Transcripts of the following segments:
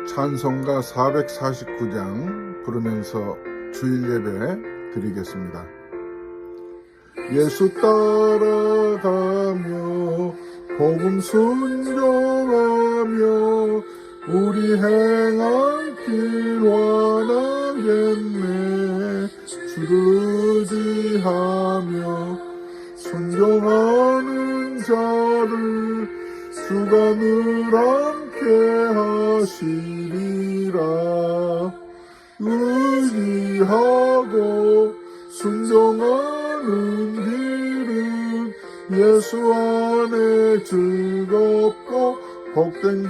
찬송가 449장 부르면서 주일 예배 드리겠습니다. 예수 따라가며 복음 순종하며 우리 행할 길 원하겠네. 주를 의지하며 순종하는 자를 주가 늘 함께 하시리라. 의지하고 순종하는 길은 예수 안에 즐겁고 복된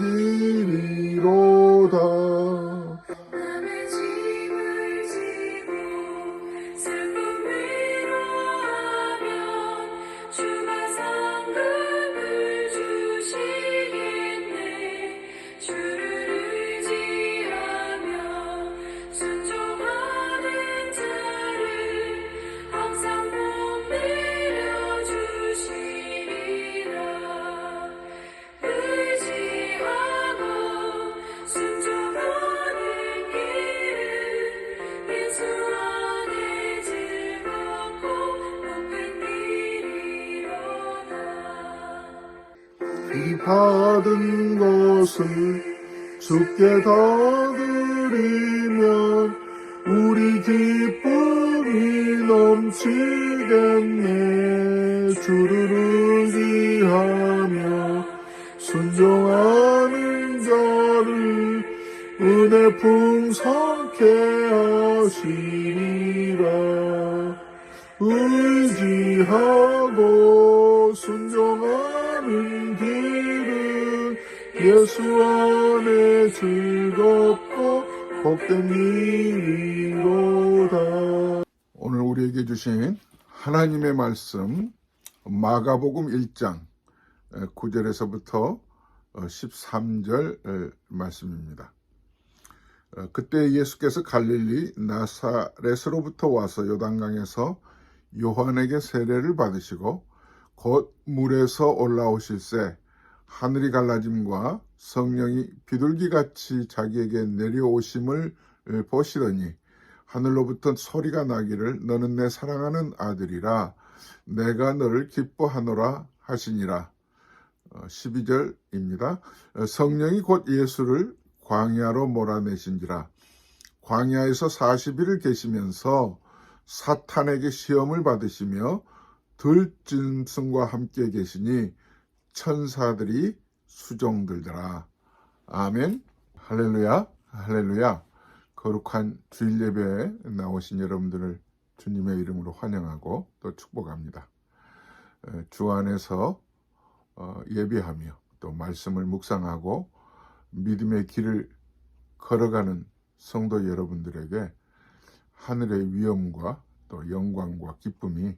길이로다. 남의 짐을 지고 슬픔 위로하며 주가 상급을 주시겠네. 주를 의지하며 순종하는 자를 항상 복 내려주시리라. 의지하고 순종하는 길은 예수 안에 즐겁고 복된 길이로다. 이 받은 것을 주께 다 드리면 우리 기쁨이 넘치겠네. 주를 의지하며 순종하는 자를 은혜 풍성케 하시리라. 의지하고 순종하는 길은 예수 안에 즐겁고 복된 길이로다. 오늘 우리에게 주신 하나님의 말씀 마가복음 1장 9절에서부터 13절 말씀입니다. 그때 예수께서 갈릴리 나사렛으로부터 와서 요단강에서 요한에게 세례를 받으시고 곧 물에서 올라오실새 하늘이 갈라짐과 성령이 비둘기같이 자기에게 내려오심을 보시더니 하늘로부터 소리가 나기를 너는 내 사랑하는 아들이라 내가 너를 기뻐하노라 하시니라. 12절입니다. 성령이 곧 예수를 광야로 몰아내신지라. 광야에서 40일을 계시면서 사탄에게 시험을 받으시며 들짐승과 함께 계시니 천사들이 수종들더라. 아멘. 할렐루야. 할렐루야. 거룩한 주일 예배에 나오신 여러분들을 주님의 이름으로 환영하고 또 축복합니다. 주 안에서 예배하며 또 말씀을 묵상하고 믿음의 길을 걸어가는 성도 여러분들에게 하늘의 위엄과 또 영광과 기쁨이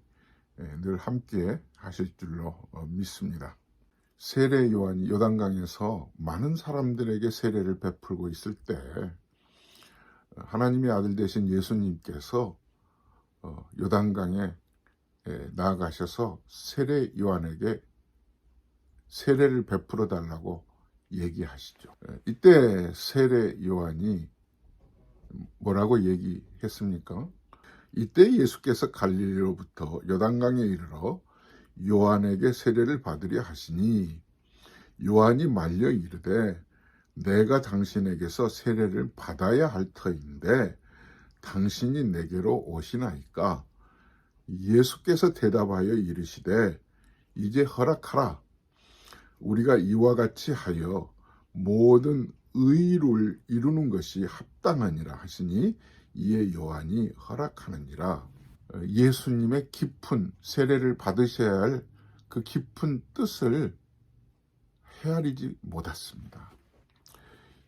늘 함께 하실 줄로 믿습니다. 세례 요한이 요단강에서 많은 사람들에게 세례를 베풀고 있을 때 하나님의 아들 되신 예수님께서 요단강에 나아가셔서 세례 요한에게 세례를 베풀어 달라고 얘기하시죠. 이때 세례 요한이 뭐라고 얘기했습니까? 이때 예수께서 갈릴리로부터 요단강에 이르러 요한에게 세례를 받으려 하시니 요한이 말려 이르되 내가 당신에게서 세례를 받아야 할 터인데 당신이 내게로 오시나이까? 예수께서 대답하여 이르시되 이제 허락하라. 우리가 이와 같이 하여 모든 의를 이루는 것이 합당하니라 하시니 이에 요한이 허락하느니라. 예수님의 깊은 세례를 받으셔야 할 그 깊은 뜻을 헤아리지 못했습니다.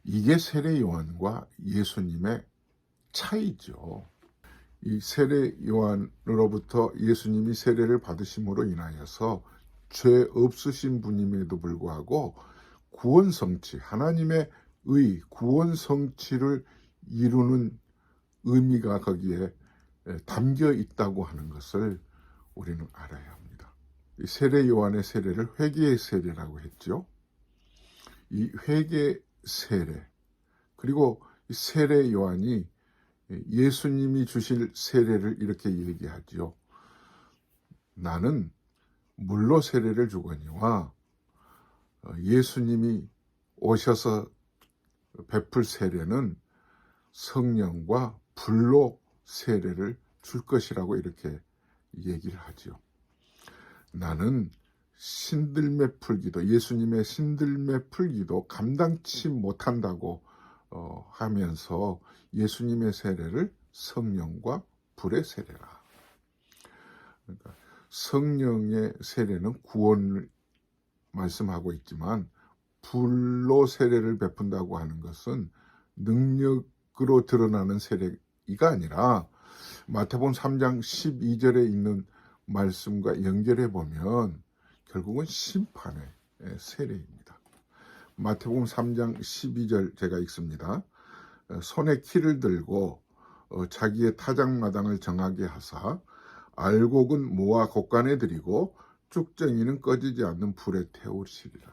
이게 세례 요한과 예수님의 차이죠. 이 세례 요한으로부터 예수님이 세례를 받으심으로 인하여서 죄 없으신 분임에도 불구하고 구원 성취, 하나님의 의, 구원 성취를 이루는 의미가 거기에 담겨 있다고 하는 것을 우리는 알아야 합니다. 이 세례 요한의 세례를 회개의 세례라고 했죠. 이 회개 세례, 그리고 이 세례 요한이 예수님이 주실 세례를 이렇게 얘기하지요. 나는 물로 세례를 주거니와 예수님이 오셔서 베풀 세례는 성령과 불로 세례를 줄 것이라고 이렇게 얘기를 하지요. 나는 신들매 풀기도, 예수님의 신들매 풀기도 감당치 못한다고 하면서 예수님의 세례를 성령과 불의 세례라. 그러니까 성령의 세례는 구원을 말씀하고 있지만 불로 세례를 베푼다고 하는 것은 능력으로 드러나는 세례가 아니라 마태복음 3장 12절에 있는 말씀과 연결해 보면 결국은 심판의 세례입니다. 마태복음 3장 12절 제가 읽습니다. 손에 키를 들고 자기의 타작마당을 정하게 하사 알곡은 모아 곡간에 들이고 쭉정이는 꺼지지 않는 불에 태우시리라.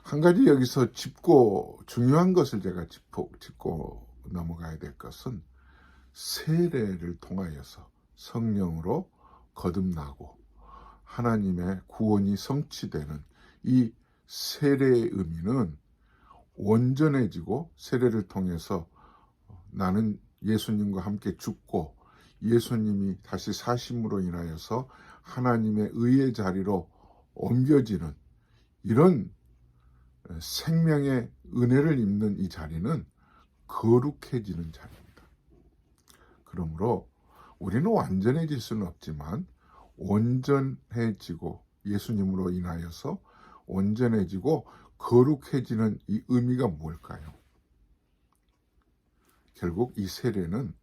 한 가지 여기서 짚고 중요한 것을 제가 짚고 넘어가야 될 것은 세례를 통하여서 성령으로 거듭나고 하나님의 구원이 성취되는 이 세례의 의미는 온전해지고 세례를 통해서 나는 예수님과 함께 죽고 예수님이 다시 사심으로 인하여서 하나님의 의의 자리로 옮겨지는 이런 생명의 은혜를 입는 이 자리는 거룩해지는 자리입니다. 그러므로 우리는 완전해질 수는 없지만 온전해지고 예수님으로 인하여서 온전해지고 거룩해지는 이 의미가 뭘까요? 결국 이 세례는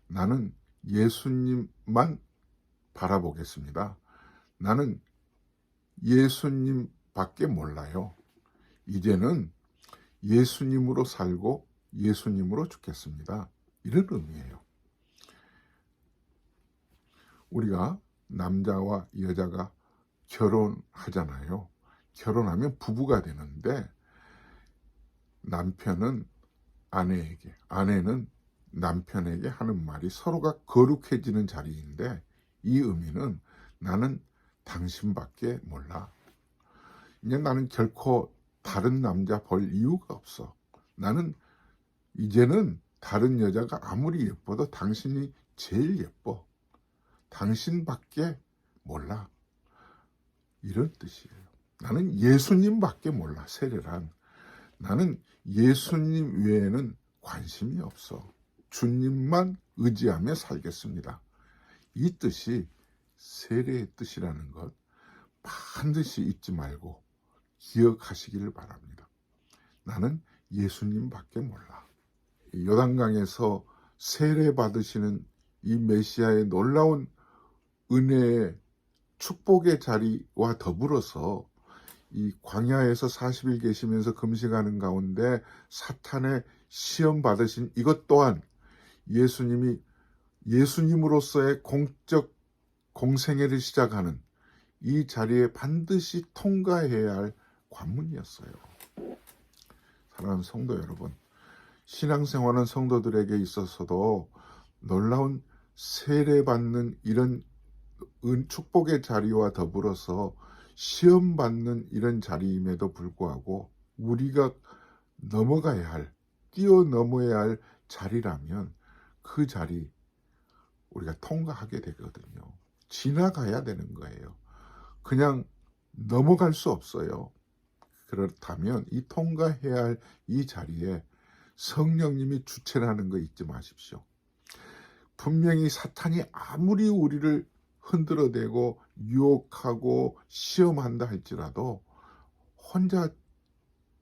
나는 예수님만 바라보겠습니다. 나는 예수님밖에 몰라요. 이제는 예수님으로 살고 예수님으로 죽겠습니다. 이런 의미예요. 우리가 남자와 여자가 결혼하잖아요. 결혼하면 부부가 되는데 남편은 아내에게, 아내는 남편에게 하는 말이 서로가 거룩해지는 자리인데 이 의미는 나는 당신밖에 몰라. 이제 나는 결코 다른 남자 볼 이유가 없어. 나는 이제는 다른 여자가 아무리 예뻐도 당신이 제일 예뻐. 당신밖에 몰라. 이런 뜻이에요. 나는 예수님밖에 몰라. 세례란 나는 예수님 외에는 관심이 없어. 주님만 의지하며 살겠습니다. 이 뜻이 세례의 뜻이라는 것 반드시 잊지 말고 기억하시기를 바랍니다. 나는 예수님밖에 몰라. 요단강에서 세례 받으시는 이 메시아의 놀라운 은혜의 축복의 자리와 더불어서 이 광야에서 40일 계시면서 금식하는 가운데 사탄의 시험 받으신 이것 또한 예수님이 예수님으로서의 공적 공생애를 시작하는 이 자리에 반드시 통과해야 할 관문이었어요. 사랑하는 성도 여러분, 신앙생활은 성도들에게 있어서도 놀라운 세례받는 이런 축복의 자리와 더불어서 시험받는 이런 자리임에도 불구하고 우리가 넘어가야 할, 뛰어넘어야 할 자리라면 그 자리 우리가 통과하게 되거든요. 지나가야 되는 거예요. 그냥 넘어갈 수 없어요. 그렇다면 이 통과해야 할 이 자리에 성령님이 주체라는 거 잊지 마십시오. 분명히 사탄이 아무리 우리를 흔들어대고 유혹하고 시험한다 할지라도 혼자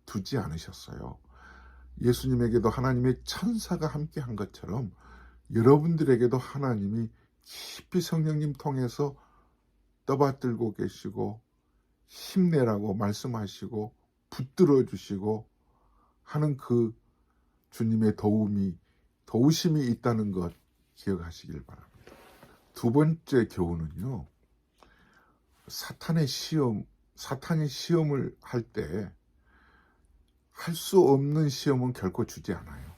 두지 않으셨어요. 예수님에게도 하나님의 천사가 함께 한 것처럼 여러분들에게도 하나님이 깊이 성령님 통해서 떠받들고 계시고 힘내라고 말씀하시고 붙들어 주시고 하는 그 주님의 도우심이 있다는 것 기억하시길 바랍니다. 두 번째 교훈은요, 사탄이 시험을 할 때 할 수 없는 시험은 결코 주지 않아요.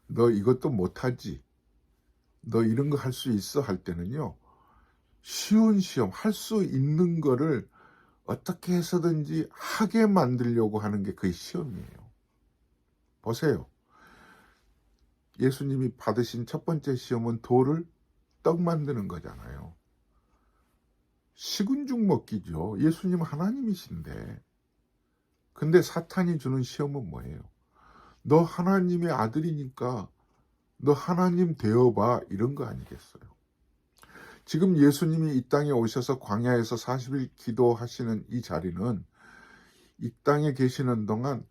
너 이것도 못하지, 너 이런 거 할 수 있어 할 때는요, 쉬운 시험, 할 수 있는 거를 어떻게 해서든지 하게 만들려고 하는 게 그게 시험이에요. 보세요. 예수님이 받으신 첫 번째 시험은 돌을 떡 만드는 거잖아요. 식은 죽 먹기죠. 예수님은 하나님이신데. 근데 사탄이 주는 시험은 뭐예요? 너 하나님의 아들이니까 너 하나님 되어봐, 이런 거 아니겠어요? 지금 예수님이 이 땅에 오셔서 광야에서 40일 기도하시는 이 자리는 이 땅에 계시는 동안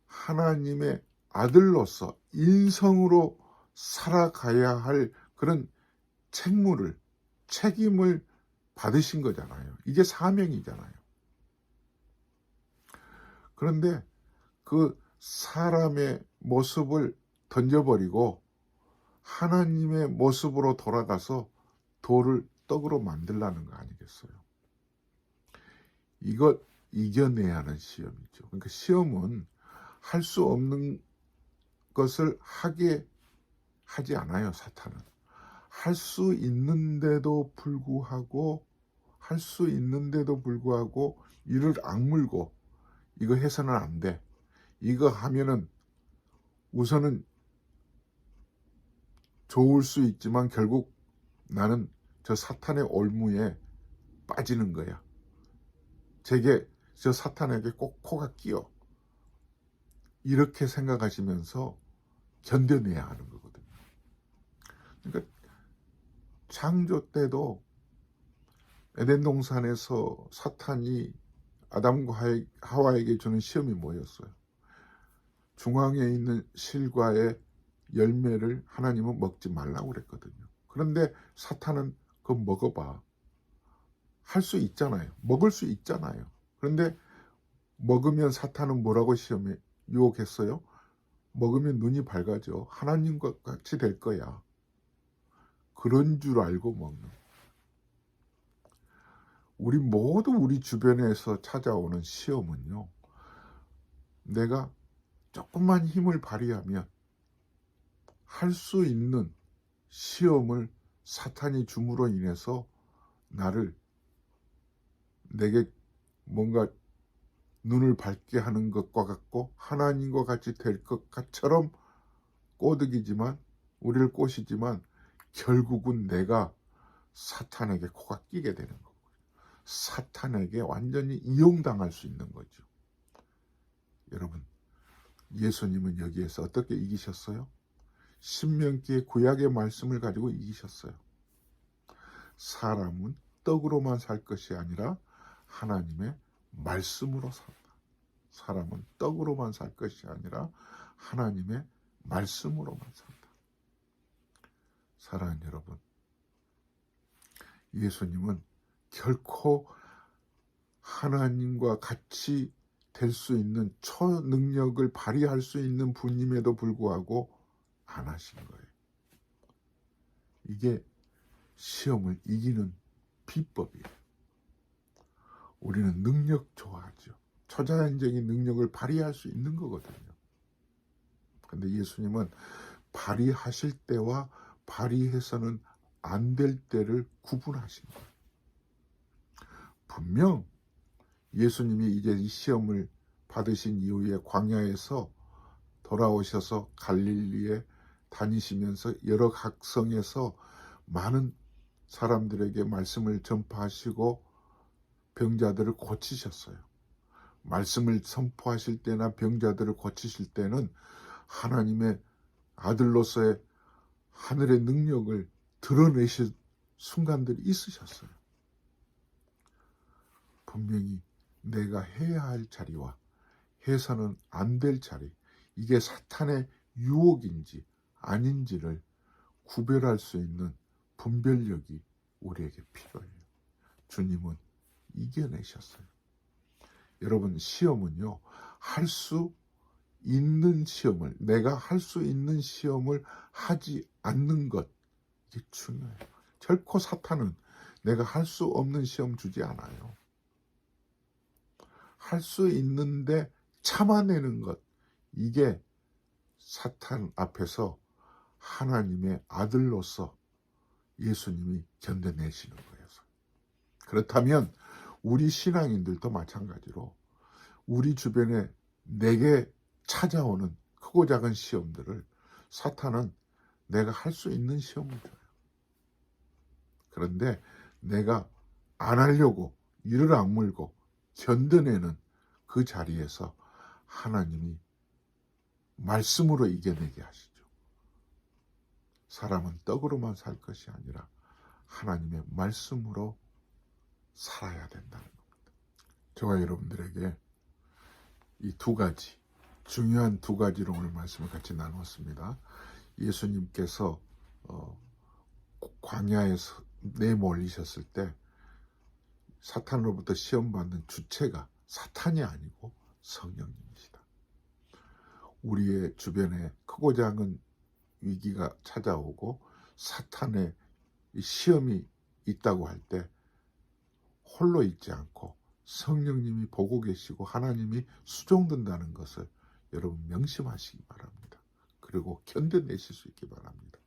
하나님의 아들로서 인성으로 살아가야 할 그런 책임을 받으신 거잖아요. 이게 사명이잖아요. 그런데 그 사람의 모습을 던져버리고 하나님의 모습으로 돌아가서 돌을 떡으로 만들라는 거 아니겠어요? 이것 이겨내야 하는 시험이죠. 그러니까 시험은 할 수 없는 것을 하게 하지 않아요, 사탄은. 할 수 있는데도 불구하고 이를 악물고 이거 해서는 안 돼, 이거 하면은 우선은 좋을 수 있지만 결국 나는 저 사탄의 올무에 빠지는 거야. 저 사탄에게 꼭 코가 끼어. 이렇게 생각하시면서 견뎌내야 하는 거거든요. 그러니까 창조 때도 에덴 동산에서 사탄이 아담과 하와에게 주는 시험이 뭐였어요? 중앙에 있는 실과의 열매를 하나님은 먹지 말라고 그랬거든요. 그런데 사탄은 그거 먹어봐, 할 수 있잖아요. 먹을 수 있잖아요. 그런데 먹으면 사탄은 뭐라고 시험에 유혹했어요? 먹으면 눈이 밝아져. 하나님과 같이 될 거야. 그런 줄 알고 먹는. 우리 모두 우리 주변에서 찾아오는 시험은요, 내가 조금만 힘을 발휘하면 할 수 있는 시험을 사탄이 줌으로 인해서 내게 뭔가 눈을 밝게 하는 것과 같고 하나님과 같이 될 것처럼 꼬드기지만, 우리를 꼬시지만 결국은 내가 사탄에게 코가 끼게 되는 거고, 사탄에게 완전히 이용당할 수 있는 거죠. 여러분, 예수님은 여기에서 어떻게 이기셨어요? 신명기의 구약의 말씀을 가지고 이기셨어요. 사람은 떡으로만 살 것이 아니라 하나님의 말씀으로 산다. 사람은 떡으로만 살 것이 아니라 하나님의 말씀으로만 산다. 사랑하는 여러분, 예수님은 결코 하나님과 같이 될 수 있는 초능력을 발휘할 수 있는 분임에도 불구하고 안 하신 거예요. 이게 시험을 이기는 비법이에요. 우리는 능력 좋아하죠. 초자연적인 능력을 발휘할 수 있는 거거든요. 근데 예수님은 발휘하실 때와 발휘해서는 안 될 때를 구분하신 거예요. 분명 예수님이 이제 이 시험을 받으신 이후에 광야에서 돌아오셔서 갈릴리에 다니시면서 여러 각성에서 많은 사람들에게 말씀을 전파하시고 병자들을 고치셨어요. 말씀을 선포하실 때나 병자들을 고치실 때는 하나님의 아들로서의 하늘의 능력을 드러내실 순간들이 있으셨어요. 분명히 내가 해야 할 자리와 해서는 안 될 자리, 이게 사탄의 유혹인지 아닌지를 구별할 수 있는 분별력이 우리에게 필요해요. 주님은 이겨내셨어요. 여러분, 시험은요, 할 수 있는 시험을, 내가 할 수 있는 시험을 하지 않는 것, 이게 중요해요. 결코 사탄은 내가 할 수 없는 시험 주지 않아요. 할 수 있는데 참아내는 것, 이게 사탄 앞에서 하나님의 아들로서 예수님이 견뎌내시는 거예요. 그렇다면 우리 신앙인들도 마찬가지로 우리 주변에 내게 찾아오는 크고 작은 시험들을 사탄은 내가 할 수 있는 시험을 줘요. 그런데 내가 안 하려고 이를 악물고 견뎌내는 그 자리에서 하나님이 말씀으로 이겨내게 하시죠. 사람은 떡으로만 살 것이 아니라 하나님의 말씀으로 살아야 된다는 겁니다. 저와 여러분들에게 이 두 가지, 중요한 두 가지로 오늘 말씀을 같이 나눴습니다. 예수님께서 광야에서 내몰리셨을 때 사탄으로부터 시험받는 주체가 사탄이 아니고 성령님이시다. 우리의 주변에 크고 작은 위기가 찾아오고 사탄의 시험이 있다고 할 때 홀로 있지 않고 성령님이 보고 계시고 하나님이 수종든다는 것을 여러분 명심하시기 바랍니다. 그리고 견뎌내실 수 있기 바랍니다.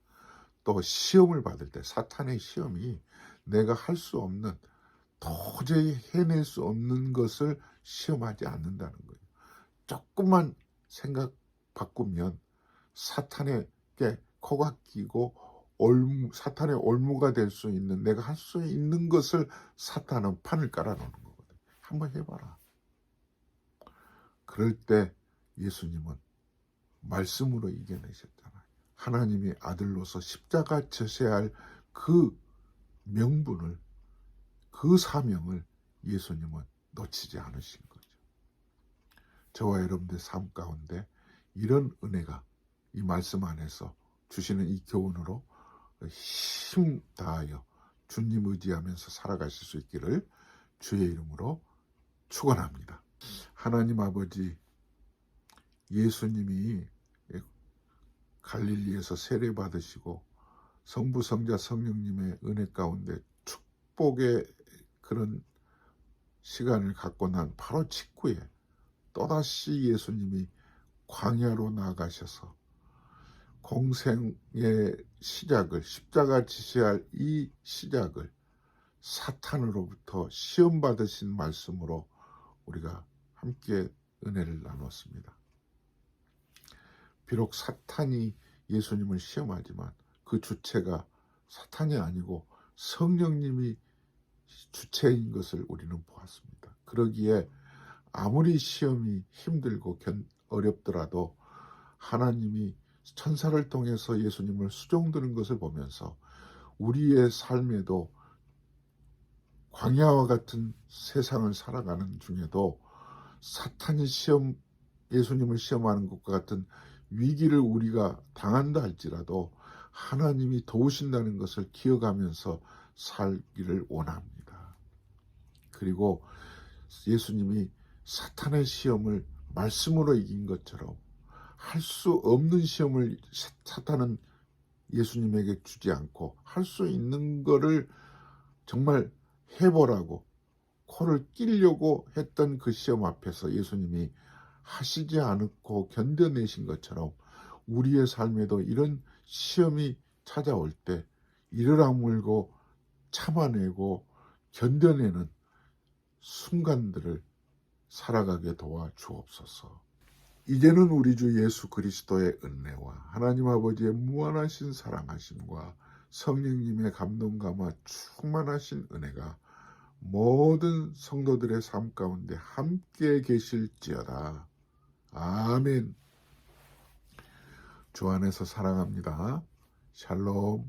또 시험을 받을 때 사탄의 시험이 내가 할 수 없는, 도저히 해낼 수 없는 것을 시험하지 않는다는 거예요. 조금만 생각 바꾸면 사탄에게 코가 끼고 사탄의 올무가 될 수 있는, 내가 할 수 있는 것을 사탄은 판을 깔아놓는 거거든요. 한번 해봐라. 그럴 때 예수님은 말씀으로 이겨내셨잖아요. 하나님의 아들로서 십자가 져셔야 할 그 명분을, 그 사명을 예수님은 놓치지 않으신 거죠. 저와 여러분들 삶 가운데 이런 은혜가 이 말씀 안에서 주시는 이 교훈으로 힘 다하여 주님 의지하면서 살아가실 수 있기를 주의 이름으로 축원합니다. 하나님 아버지, 예수님이 갈릴리에서 세례 받으시고 성부 성자 성령님의 은혜 가운데 축복의 그런 시간을 갖고 난 바로 직후에 또다시 예수님이 광야로 나아가셔서 공생의 시작을, 십자가 지셔야 할 이 시작을 사탄으로부터 시험 받으신 말씀으로 우리가 함께 은혜를 나눴습니다. 비록 사탄이 예수님을 시험하지만 그 주체가 사탄이 아니고 성령님이 주체인 것을 우리는 보았습니다. 그러기에 아무리 시험이 힘들고 어렵더라도 하나님이 천사를 통해서 예수님을 수종드는 것을 보면서 우리의 삶에도 광야와 같은 세상을 살아가는 중에도 사탄이 예수님을 시험하는 것과 같은 위기를 우리가 당한다 할지라도 하나님이 도우신다는 것을 기억하면서 살기를 원합니다. 그리고 예수님이 사탄의 시험을 말씀으로 이긴 것처럼 할 수 없는 시험을 사탄은 예수님에게 주지 않고 할 수 있는 거를 정말 해보라고 코를 끼려고 했던 그 시험 앞에서 예수님이 하시지 않고 견뎌내신 것처럼 우리의 삶에도 이런 시험이 찾아올 때 이를 악물고 참아내고 견뎌내는 순간들을 살아가게 도와 주옵소서. 이제는 우리 주 예수 그리스도의 은혜와 하나님 아버지의 무한하신 사랑하심과 성령님의 감동감화 충만하신 은혜가 모든 성도들의 삶 가운데 함께 계실지어다. 아멘. 주 안에서 사랑합니다. 샬롬.